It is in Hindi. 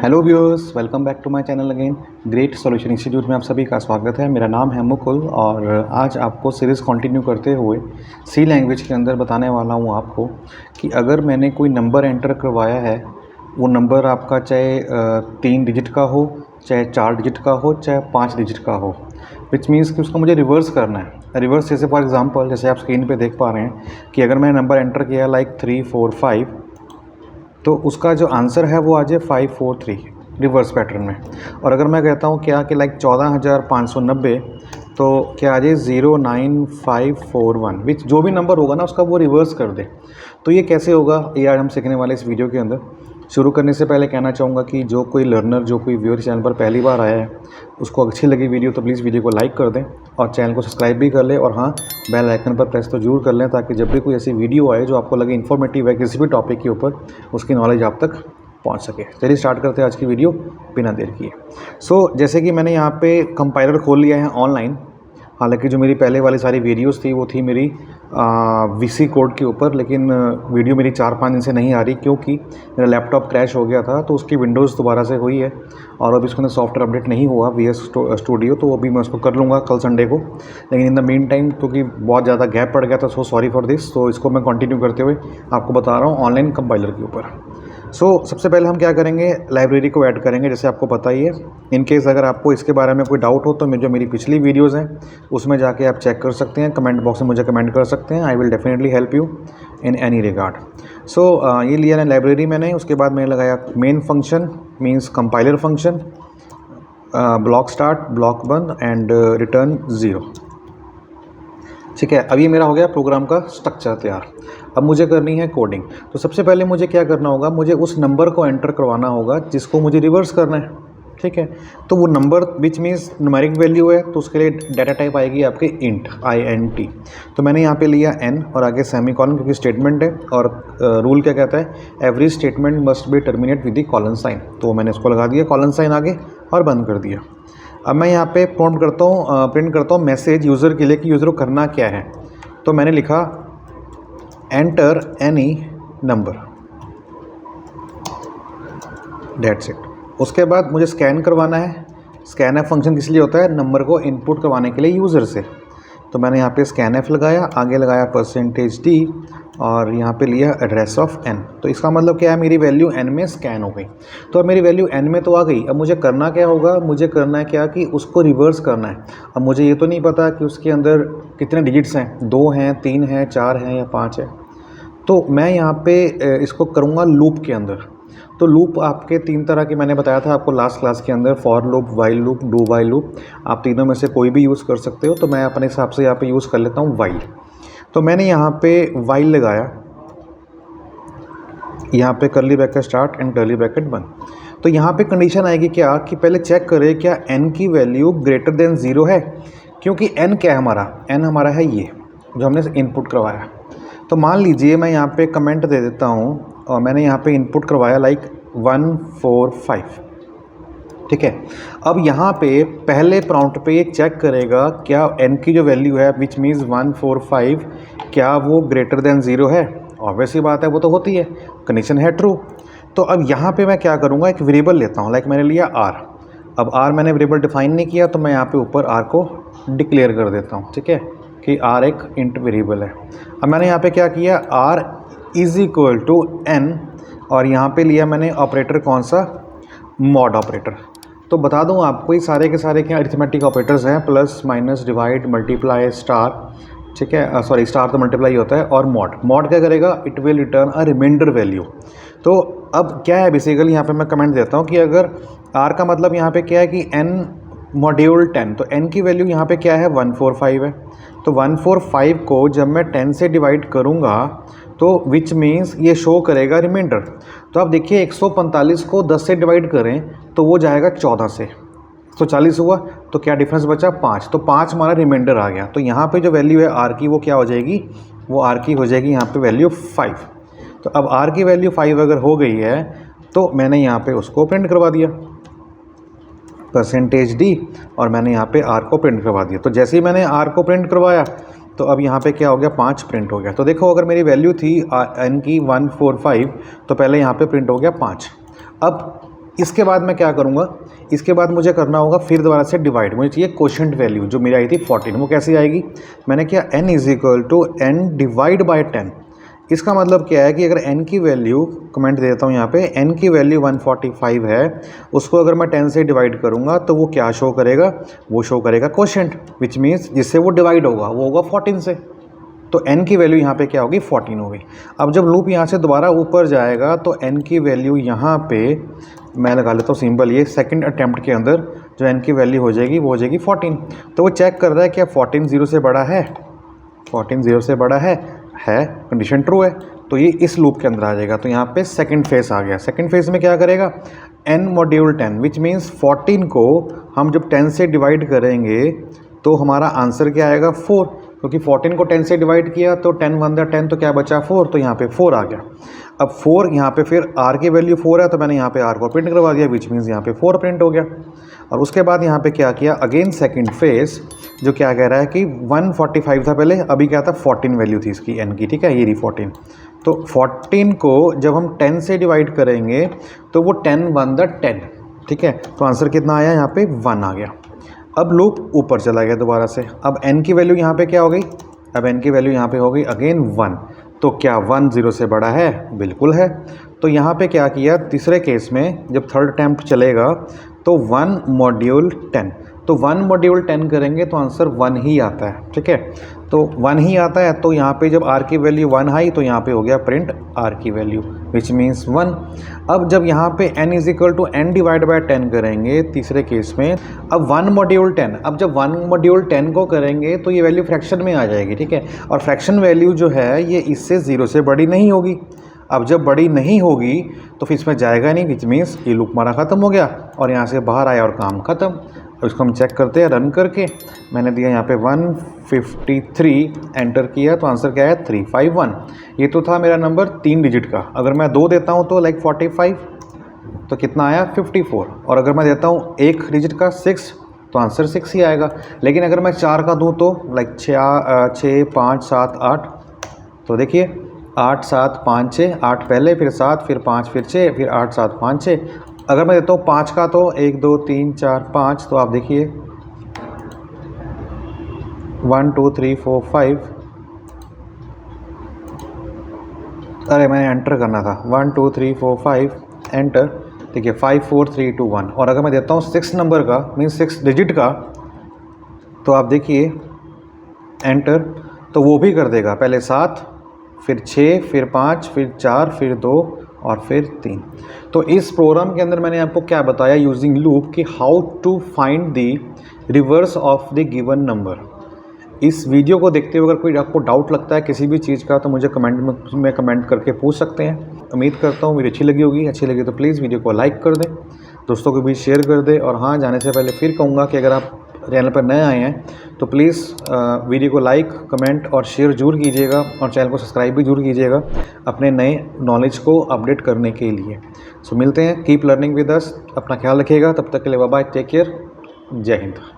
Hello viewers, welcome back to my channel again. Great solution institute में आप सभी का स्वागत है। मेरा नाम है मुकुल और आज आपको सीरीज़ कंटिन्यू करते हुए सी लैंग्वेज के अंदर बताने वाला हूँ आपको कि अगर मैंने कोई नंबर एंटर करवाया है, वो नंबर आपका चाहे 3 डिजिट का हो, चाहे 4 डिजिट का हो, चाहे 5 डिजिट का हो, विच मीन्स कि उसको मुझे रिवर्स करना है। रिवर्स जैसे फॉर एग्जांपल, जैसे आप स्क्रीन पे देख पा रहे हैं कि अगर मैंने नंबर एंटर किया लाइक 3 4 5, तो उसका जो आंसर है वो आ जाए 543 रिवर्स पैटर्न में। और अगर मैं कहता हूँ क्या कि लाइक 14,590, तो क्या आ जाए 09541, विच जो भी नंबर होगा ना उसका वो रिवर्स कर दे। तो ये कैसे होगा, ये आज हम सीखने वाले इस वीडियो के अंदर। शुरू करने से पहले कहना चाहूँगा कि जो कोई लर्नर, जो कोई व्यूअर चैनल पर पहली बार आया है, उसको अच्छी लगी वीडियो तो प्लीज़ वीडियो को लाइक कर दें और चैनल को सब्सक्राइब भी कर लें। और हाँ, बेल आइकन पर प्रेस तो जरूर कर लें ताकि जब भी कोई ऐसी वीडियो आए जो आपको लगे इन्फॉर्मेटिव है किसी भी टॉपिक के ऊपर, उसकी नॉलेज आप तक पहुंच सके। चलिए स्टार्ट करते हैं आज की वीडियो बिना देर किए। जैसे कि मैंने यहाँ पे कंपाइलर खोल लिया है ऑनलाइन। हालांकि जो मेरी पहले वाली सारी वीडियोस थी वो थी मेरी वीसी कोड के ऊपर, लेकिन वीडियो मेरी 4-5 दिन से नहीं आ रही क्योंकि मेरा लैपटॉप क्रैश हो गया था। तो उसकी विंडोज़ दोबारा से हुई है और अभी उसके अंदर सॉफ्टवेयर अपडेट नहीं हुआ VS स्टूडियो, तो अभी मैं उसको कर लूँगा कल संडे को। लेकिन इन द मीन टाइम क्योंकि बहुत ज़्यादा गैप पड़ गया था, सो सॉरी फॉर दिस। तो इसको मैं कंटिन्यू करते हुए आपको बता रहा हूँ ऑनलाइन कंपाइलर के ऊपर। सबसे पहले हम क्या करेंगे, लाइब्रेरी को ऐड करेंगे जैसे आपको पता ही है। इन केस अगर आपको इसके बारे में कोई डाउट हो तो जो मेरी पिछली वीडियोस हैं उसमें जाके आप चेक कर सकते हैं, कमेंट बॉक्स में मुझे कमेंट कर सकते हैं। I will definitely help you in any regard. ये लिया ना लाइब्रेरी मैंने। उसके बाद मैंने लगाया main function means compiler function, block start, block बंद एंड रिटर्न 0। ठीक है, अभी मेरा हो गया प्रोग्राम का स्ट्रक्चर तैयार। अब मुझे करनी है कोडिंग। तो सबसे पहले मुझे क्या करना होगा, मुझे उस नंबर को एंटर करवाना होगा जिसको मुझे रिवर्स करना है। ठीक है, तो वो number which means numeric value है, तो उसके लिए डाटा टाइप आएगी आपके इंट INT। तो मैंने यहाँ पे लिया n और आगे सेमीकोलन क्योंकि स्टेटमेंट है और रूल क्या कहता है, every statement must be terminate with the colon sign. तो मैंने इसको लगा दिया कॉलन साइन आगे और बंद कर दिया। अब मैं यहाँ पे प्रिंट करता हूँ मैसेज यूज़र के लिए कि यूज़र को करना क्या है। तो मैंने लिखा enter any number, that's it. उसके बाद मुझे स्कैन करवाना है। स्कैन एफ फंक्शन किस लिए होता है, नंबर को इनपुट करवाने के लिए यूज़र से। तो मैंने यहाँ पे स्कैन एफ लगाया, आगे लगाया %d और यहाँ पे लिया एड्रेस ऑफ n। तो इसका मतलब क्या है, मेरी वैल्यू n में स्कैन हो गई। तो अब मेरी वैल्यू n में तो आ गई। अब मुझे करना क्या होगा, मुझे करना है क्या कि उसको रिवर्स करना है। अब मुझे ये तो नहीं पता कि उसके अंदर कितने डिजिट्स हैं, 2 हैं, 3 हैं, 4 हैं या 5 है। तो मैं यहाँ पे इसको करूँगा लूप के अंदर। तो लूप आपके 3 तरह के मैंने बताया था आपको लास्ट क्लास के अंदर, for loop, while loop, do while loop. आप तीनों में से कोई भी यूज़ कर सकते हो। तो मैं अपने हिसाब से यहाँ पे यूज़ कर लेता हूँ वाइल। तो मैंने यहाँ पे वाइल लगाया, यहाँ पे curly bracket start and curly bracket बंद। तो यहाँ पे कंडीशन आएगी क्या कि पहले चेक करें क्या n की वैल्यू ग्रेटर देन 0 है, क्योंकि n क्या है हमारा, n हमारा है ये जो हमने इनपुट करवाया। तो मान लीजिए मैं यहाँ पे कमेंट दे देता हूँ और मैंने यहाँ पे इनपुट करवाया लाइक 145। ठीक है, अब यहाँ पे पहले प्रॉम्प्ट पे ये चेक करेगा क्या n की जो वैल्यू है विच मीन्स 145, क्या वो ग्रेटर देन 0 है। ऑब्वियसली बात है, वो तो होती है, कंडीशन है ट्रू। तो अब यहाँ पे मैं क्या करूँगा, एक वेरिएबल लेता हूँ, लाइक मैंने लिया r। अब r मैंने वेरिएबल डिफाइन नहीं किया तो मैं यहाँ पे ऊपर r को डिक्लेयर कर देता हूँ। ठीक है, कि r एक इंट वेरिएबल है। अब मैंने यहाँ पे क्या किया, r is equal to n और यहाँ पे लिया मैंने ऑपरेटर कौन सा, मॉड ऑपरेटर। तो बता दूँ आपको ये सारे के सारे क्या अरिथमेटिक ऑपरेटर्स हैं, plus minus divide multiply star. ठीक है, सॉरी स्टार तो मल्टीप्लाई होता है। और मॉड क्या करेगा, it will return a remainder value. तो अब क्या है बेसिकली यहाँ पे मैं कमेंट देता हूँ कि अगर r का मतलब यहाँ पे क्या है कि n मॉड्यूल 10, तो n की वैल्यू यहाँ पे क्या है 145 है। तो 145 को जब मैं 10 से डिवाइड करूँगा तो विच मीन्स ये शो करेगा रिमाइंडर। तो आप देखिए 145 को 10 से डिवाइड करें तो वो जाएगा 14 से, तो 40 हुआ, तो क्या डिफरेंस बचा 5। तो 5 हमारा रिमाइंडर आ गया। तो यहाँ पे जो वैल्यू है r की वो क्या हो जाएगी, वो r की हो जाएगी यहाँ पे वैल्यू 5। तो अब r की वैल्यू 5 अगर हो गई है तो मैंने यहाँ पे उसको प्रिंट करवा दिया %d और मैंने यहाँ पे r को प्रिंट करवा दिया। तो जैसे ही मैंने r को प्रिंट करवाया तो अब यहाँ पे क्या हो गया, 5 प्रिंट हो गया। तो देखो अगर मेरी वैल्यू थी n की 145 तो पहले यहाँ पे प्रिंट हो गया 5। अब इसके बाद मैं क्या करूँगा, इसके बाद मुझे करना होगा फिर दोबारा से डिवाइड। मुझे चाहिए क्वोशंट वैल्यू जो मेरी आई थी 14, वो कैसे आएगी। मैंने किया n = n डिवाइड बाय 10। इसका मतलब क्या है कि अगर n की वैल्यू, कमेंट देता हूँ यहाँ पे, n की वैल्यू 145 है, उसको अगर मैं 10 से डिवाइड करूँगा तो वो क्या शो करेगा, वो शो करेगा क्वोशंट, विच मीन्स जिससे वो डिवाइड होगा वो होगा 14 से। तो n की वैल्यू यहाँ पे क्या होगी, 14 होगी। अब जब लूप यहाँ से दोबारा ऊपर जाएगा तो n की वैल्यू यहाँ पे मैं लगा लेता हूँ सिंबल, ये सेकंड अटेम्प्ट के अंदर जो n की वैल्यू हो जाएगी वो हो जाएगी 14। तो वो चेक कर रहा है क्या 14 0 से बड़ा है, 14 0 से बड़ा है, कंडीशन ट्रू है, तो ये इस लूप के अंदर आ जाएगा। तो यहाँ पे सेकंड फेज आ गया। सेकंड फेज में क्या करेगा, n मॉड्यूल 10 विच मीन्स 14 को हम जब 10 से डिवाइड करेंगे तो हमारा आंसर क्या आएगा 4, क्योंकि 14 को 10 से डिवाइड किया तो 10 1 10, तो क्या बचा 4, तो यहाँ पे 4 आ गया। अब 4 यहाँ पे फिर r की वैल्यू 4 है तो मैंने यहाँ पे r को प्रिंट करवा दिया, विच मीन्स यहाँ पे 4 प्रिंट हो गया। और उसके बाद यहाँ पे क्या किया, अगेन सेकंड फेज जो क्या कह रहा है कि 145 था पहले, अभी क्या था 14 वैल्यू थी इसकी n की, ठीक है, ये रही 14। तो 14 को जब हम 10 से डिवाइड करेंगे तो वो 10 1 10, ठीक है, तो आंसर कितना आया, यहाँ पे 1 आ गया। अब लूप ऊपर चला गया दोबारा से। अब n की वैल्यू यहाँ पे क्या हो गई, अब n की वैल्यू यहाँ पे हो गई अगेन 1, तो क्या 1 0 से बड़ा है, बिल्कुल है। तो यहाँ पे क्या किया, तीसरे केस में जब थर्ड अटैम्प्ट चलेगा तो 1 मॉड्यूल 10, तो 1 मॉड्यूल 10 करेंगे तो आंसर 1 ही आता है, ठीक है, तो 1 ही आता है। तो यहाँ पे जब r की वैल्यू 1 आई तो यहाँ पे हो गया प्रिंट r की वैल्यू विच मीन्स 1। अब जब यहाँ पे n = n डिवाइड बाय 10 करेंगे तीसरे केस में, अब 1 मॉड्यूल 10, अब जब 1 मॉड्यूल 10 को करेंगे तो ये वैल्यू फ्रैक्शन में आ जाएगी, ठीक है, और फ्रैक्शन वैल्यू जो है ये इससे 0 से बड़ी नहीं होगी। अब जब बड़ी नहीं होगी तो फिर इसमें जाएगा नहीं, विच मीन्स ये लूप हमारा ख़त्म हो गया और यहाँ से बाहर आया और काम ख़त्म। अब इसको हम चेक करते हैं रन करके। मैंने दिया यहाँ पे 153 एंटर किया तो आंसर क्या है 351। ये तो था मेरा नंबर 3 डिजिट का। अगर मैं 2 देता हूँ तो लाइक 45, तो कितना आया 54, और अगर मैं देता हूँ 1 डिजिट का 6 तो आंसर 6 ही आएगा। लेकिन अगर मैं 4 का दूँ तो लाइक 6 5 7 8, तो देखिए 8 7 5 6, 8 पहले फिर 7 फिर 5 फिर 6 फिर 8 7 5 6। अगर मैं देता हूँ 5 का तो 1 2 3 4 5, तो आप देखिए 1 2 3 4 5, अरे मैंने एंटर करना था 1 2 3 4 5 एंटर, देखिए 5 4 3 2 1। और अगर मैं देता हूँ 6 नंबर का मीन्स 6 डिजिट का, तो आप देखिए एंटर, तो वो भी कर देगा, पहले 7 फिर 6 फिर 5 फिर 4 फिर 2 और फिर 3। तो इस प्रोग्राम के अंदर मैंने आपको क्या बताया यूजिंग लूप कि how to find the reverse of the given number. इस वीडियो को देखते हुए अगर कोई आपको डाउट लगता है किसी भी चीज़ का तो मुझे कमेंट में कमेंट करके पूछ सकते हैं। उम्मीद करता हूँ वीडियो अच्छी लगी होगी। अच्छी लगी तो प्लीज़ वीडियो को लाइक कर दें, दोस्तों के बीच शेयर कर दें। और हाँ, जाने से पहले फिर कहूँगा कि अगर आप चैनल पर नए आए हैं तो प्लीज़ वीडियो को लाइक कमेंट और शेयर जरूर कीजिएगा, और चैनल को सब्सक्राइब भी जरूर कीजिएगा अपने नए नॉलेज को अपडेट करने के लिए। सो मिलते हैं, कीप लर्निंग विद अस, अपना ख्याल रखिएगा, तब तक के लिए बाय बाय, टेक केयर, जय हिंद।